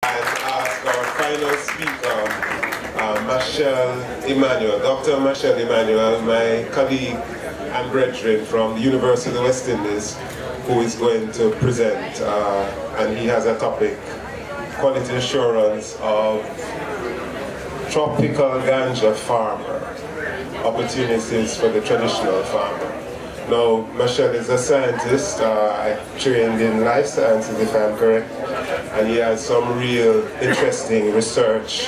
and ask our final speaker, Machel Emmanuel, Dr. Machel Emmanuel, my colleague and brethren from the University of the West Indies, who is going to present, and he has a topic, quality assurance of tropical ganja farmer, opportunities for the traditional farmer. Now, Machel is a scientist, trained in life sciences if I'm correct, and he has some real interesting research,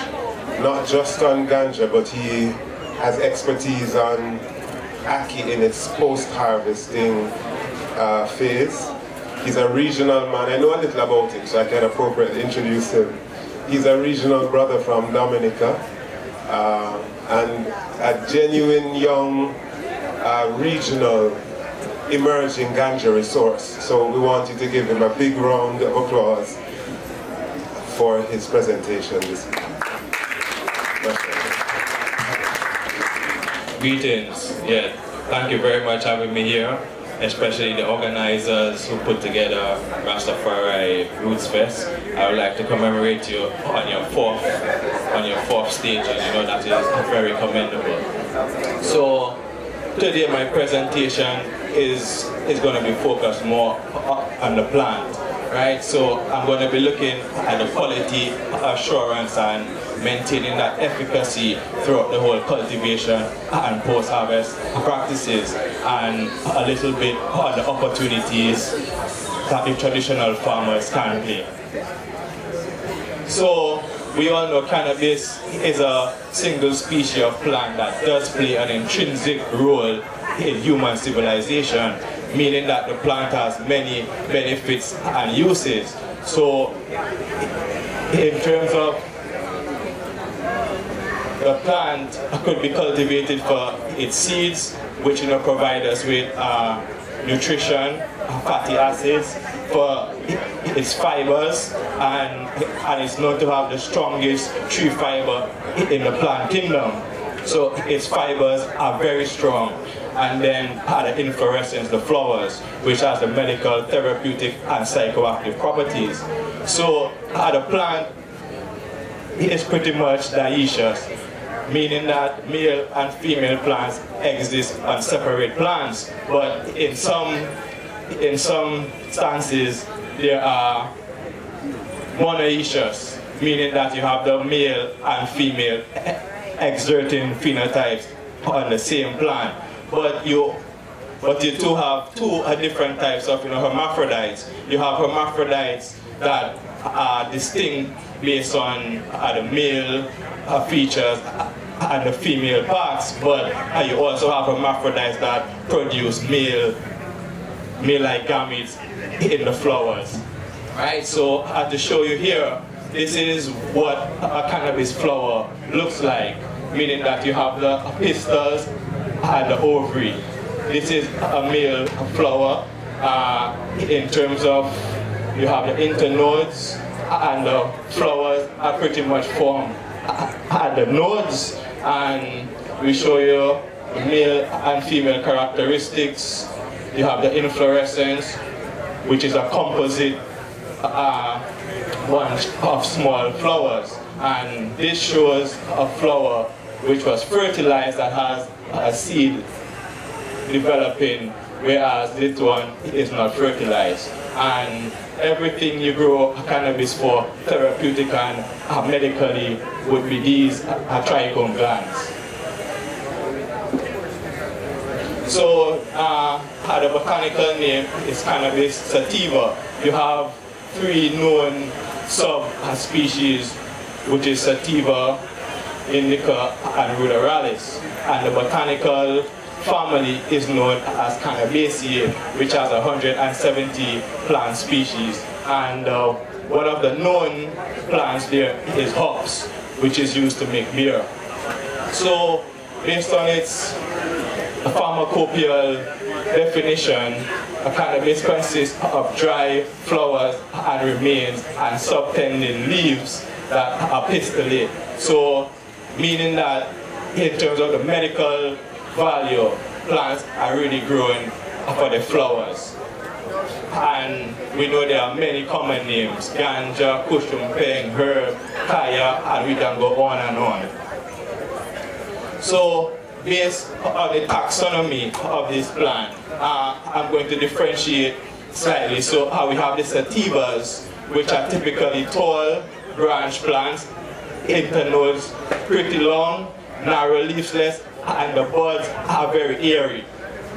not just on ganja, but he has expertise on ackee in its post-harvesting phase. He's a regional man. I know a little about him, so I can appropriately introduce him. He's a regional brother from Dominica, and a genuine young regional emerging ganja resource. So we want you to give him a big round of applause for his presentation this evening. Greetings. Yeah, thank you very much for having me here, especially the organizers who put together Rastafari RootzFest. I would like to commemorate you on your fourth stage, and you know that is very commendable. So today my presentation is going to be focused more on the plant, right? So I'm going to be looking at the quality assurance and maintaining that efficacy throughout the whole cultivation and post-harvest practices, and a little bit on the opportunities that the traditional farmers can play. So we all know cannabis is a single species of plant that does play an intrinsic role in human civilization, meaning that the plant has many benefits and uses. So in terms of the plant could be cultivated for its seeds, which provide us with nutrition, fatty acids, for its fibers, and it's known to have the strongest tree fiber in the plant kingdom. So its fibers are very strong. And then the inflorescence, the flowers, which has the medical, therapeutic, and psychoactive properties. So the plant is pretty much dioecious, meaning that male and female plants exist on separate plants, but in some stances there are monoecious, meaning that you have the male and female exerting phenotypes on the same plant. But you do have two different types of hermaphrodites. You have hermaphrodites that are distinct based on the male features and the female parts, but you also have hermaphrodites that produce male-like gametes in the flowers. Right, so to show you here, this is what a cannabis flower looks like, meaning that you have the pistils and the ovary. This is a male flower. In terms of, you have the internodes, and the flowers are pretty much formed at the nodes, and we show you male and female characteristics. You have the inflorescence, which is a composite bunch of small flowers, and this shows a flower which was fertilized that has a seed developing, whereas this one is not fertilized. And everything you grow cannabis for, therapeutic and medically, would be these trichome glands. So the botanical name is Cannabis sativa. You have 3 known subspecies, which is sativa, indica, and ruderalis. And the botanical family is known as Cannabaceae, which has 170 plant species. And one of the known plants there is hops, which is used to make beer. So based on its pharmacopoeial definition, cannabis consists of dry flowers and remains and subtending leaves that are pistillate. So meaning that in terms of the medical value, plants are really growing for the flowers. and we know there are many common names: Ganja, Kushum, Peng, Herb, Kaya, and we can go on and on. So, based on the taxonomy of this plant, I'm going to differentiate slightly. So we have the sativas, which are typically tall branch plants, internodes pretty long, narrow leafless, and the buds are very airy,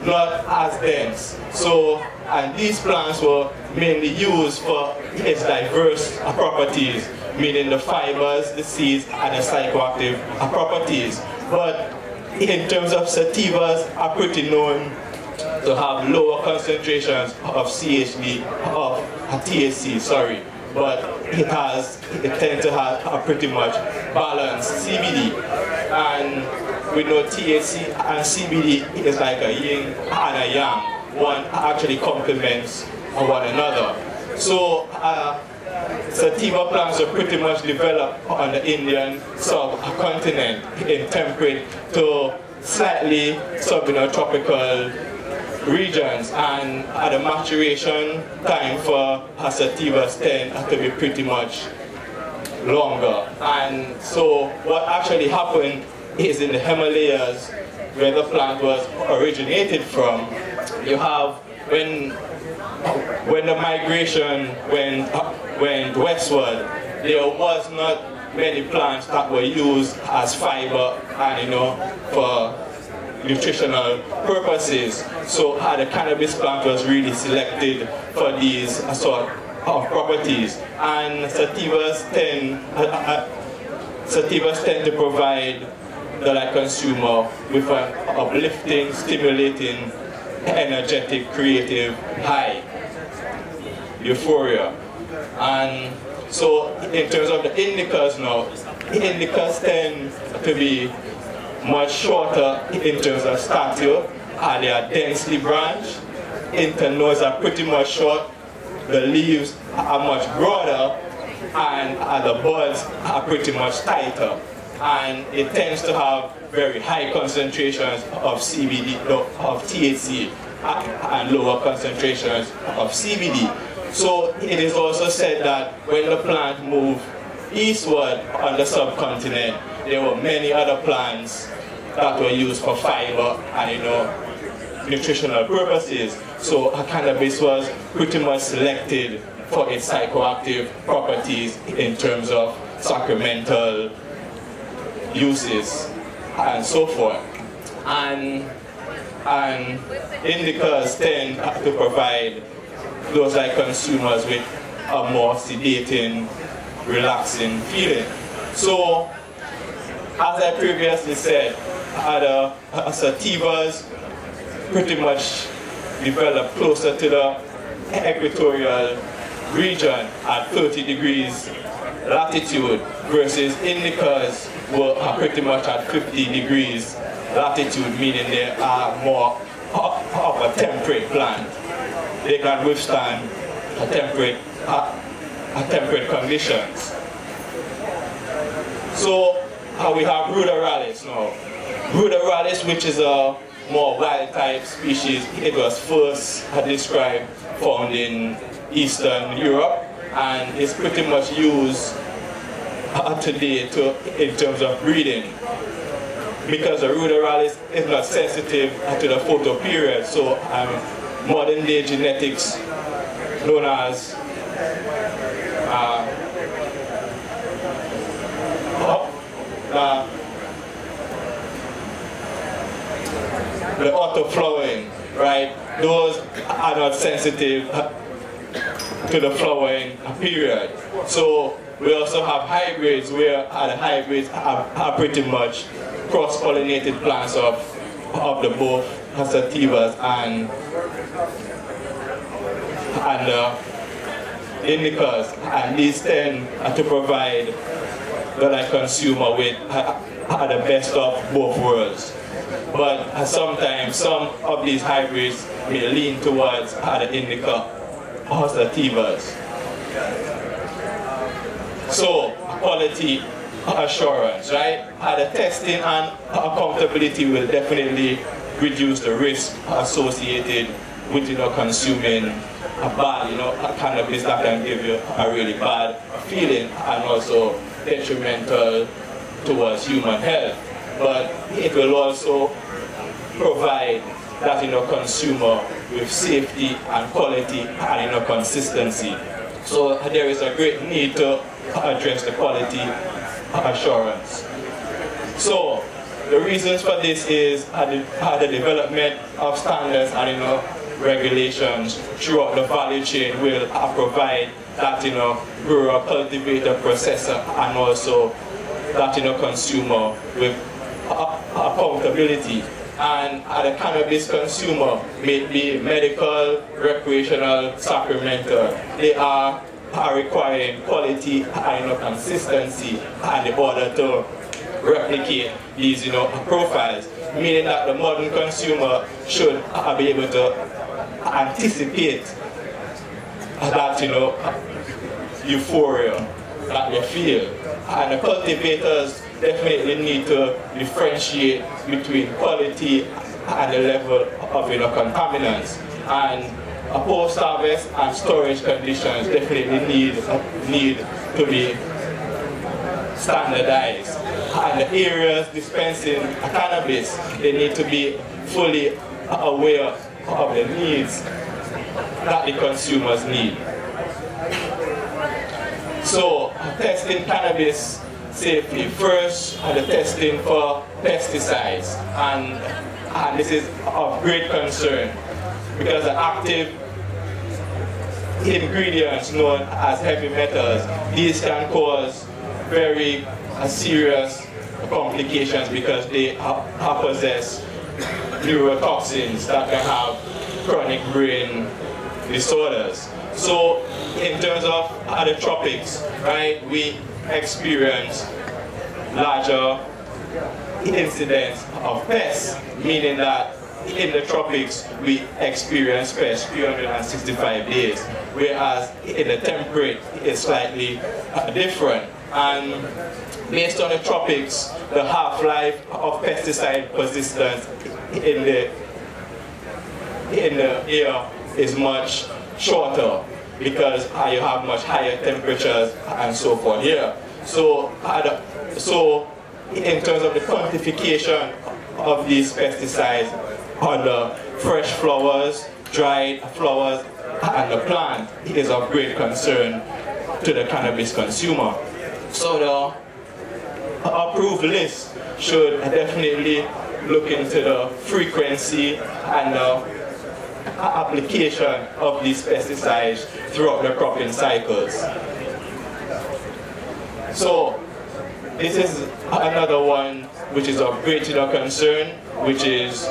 not as dense. So, and these plants were mainly used for its diverse properties, meaning the fibers, the seeds, and the psychoactive properties. But in terms of sativas, are pretty known to have lower concentrations of CHD, of THC, sorry, but it tends to have a pretty much balanced CBD. And we know THC and CBD is like a yin and a yang. One actually complements one another. So sativa plants are pretty much developed on the Indian subcontinent in temperate to slightly subtropical regions, and at the maturation time for sativas tend to be pretty much longer. And so what actually happened is in the Himalayas, where the plant was originated from, you have when the migration went westward, there was not many plants that were used as fiber and for nutritional purposes. So the cannabis plant was really selected for these sort of properties. And sativas tend to provide the consumer with an uplifting, stimulating, energetic, creative high, euphoria. And so in terms of the indicas now, indicas tend to be much shorter in terms of stature, and they are densely branched. Internodes are pretty much short, the leaves are much broader, and the buds are pretty much tighter. And it tends to have very high concentrations of CBD, of THC, and lower concentrations of CBD. So it is also said that when the plant moved eastward on the subcontinent, there were many other plants that were used for fiber and nutritional purposes. So cannabis was pretty much selected for its psychoactive properties in terms of sacramental uses and so forth. And indicas tend to provide those consumers with a more sedating, relaxing feeling. So, as I previously said, the sativas pretty much develop closer to the equatorial region at 30 degrees latitude, versus indicas were pretty much at 50 degrees latitude, meaning they are more of a temperate plant. They can withstand temperate conditions. So we have ruderalis now. Ruderalis, which is a more wild type species, it was first described, found in Eastern Europe, and is pretty much used today in terms of breeding, because the ruderalis is not sensitive to the photoperiod. So modern day genetics, known as the autoflowering, right? Those are not sensitive to the flowering period. So we also have hybrids, where the hybrids are pretty much cross-pollinated plants of the both sativas and indicas, and these tend to provide the consumer with the best of both worlds. But sometimes some of these hybrids may lean towards the indica or sativas. So, quality assurance, right? The testing and accountability will definitely reduce the risk associated with consuming bad, cannabis that can give you a really bad feeling and also detrimental towards human health. But it will also provide that consumer with safety and quality and consistency. So there is a great need to address the quality assurance. So the reasons for this is the development of standards and regulations throughout the value chain will provide that grower, cultivator, processor, and also that consumer with accountability. And the cannabis consumer, may it be medical, recreational, sacramental, they are requiring quality and consistency and in order to replicate these profiles, meaning that the modern consumer should be able to anticipate that euphoria that they feel. And the cultivators definitely need to differentiate between quality and the level of contaminants. And post-harvest and storage conditions definitely need to be standardized. And the areas dispensing cannabis, they need to be fully aware of the needs that the consumers need. So, testing cannabis safely. First, the testing for pesticides. And this is of great concern because the active ingredients known as heavy metals, these can cause very serious complications because they possess neurotoxins that can have chronic brain disorders. So in terms of the tropics, right, we experience larger incidents of pests, meaning that in the tropics we experience pests 365 days, whereas in the temperate it's slightly different. And based on the tropics, the half-life of pesticide persistence in the air is much shorter because you have much higher temperatures and so forth here. So in terms of the quantification of these pesticides on the fresh flowers, dried flowers, and the plant is of great concern to the cannabis consumer. So the approved list should definitely look into the frequency and the application of these pesticides throughout the cropping cycles. So this is another one which is of great concern, which is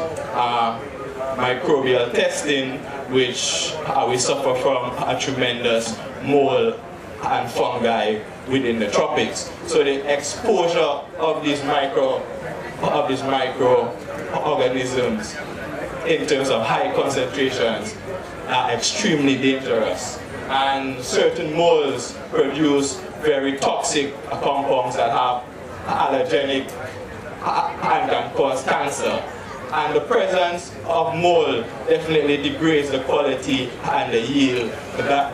microbial testing, which we suffer from a tremendous mold and fungi within the tropics. So the exposure of these microorganisms in terms of high concentrations are extremely dangerous. And certain molds produce very toxic compounds that have allergenic and can cause cancer. And the presence of mold definitely degrades the quality and the yield that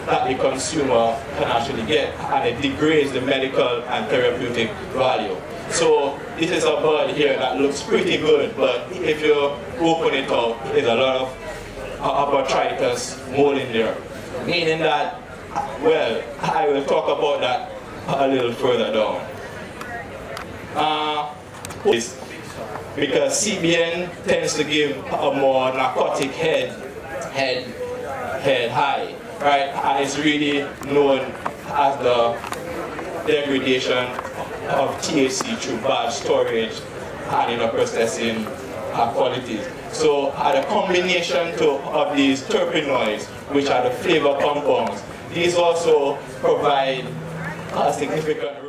the consumer can actually get, and it degrades the medical and therapeutic value. So this is a bud here that looks pretty good, but if you open it up, there's a lot of botrytis mold in there. Meaning that, well, I will talk about that a little further down. Because CBN tends to give a more narcotic head high, right? And it's really known as the degradation of THC through bad storage and processing qualities. So the combination of these terpenoids, which are the flavor compounds, these also provide a significant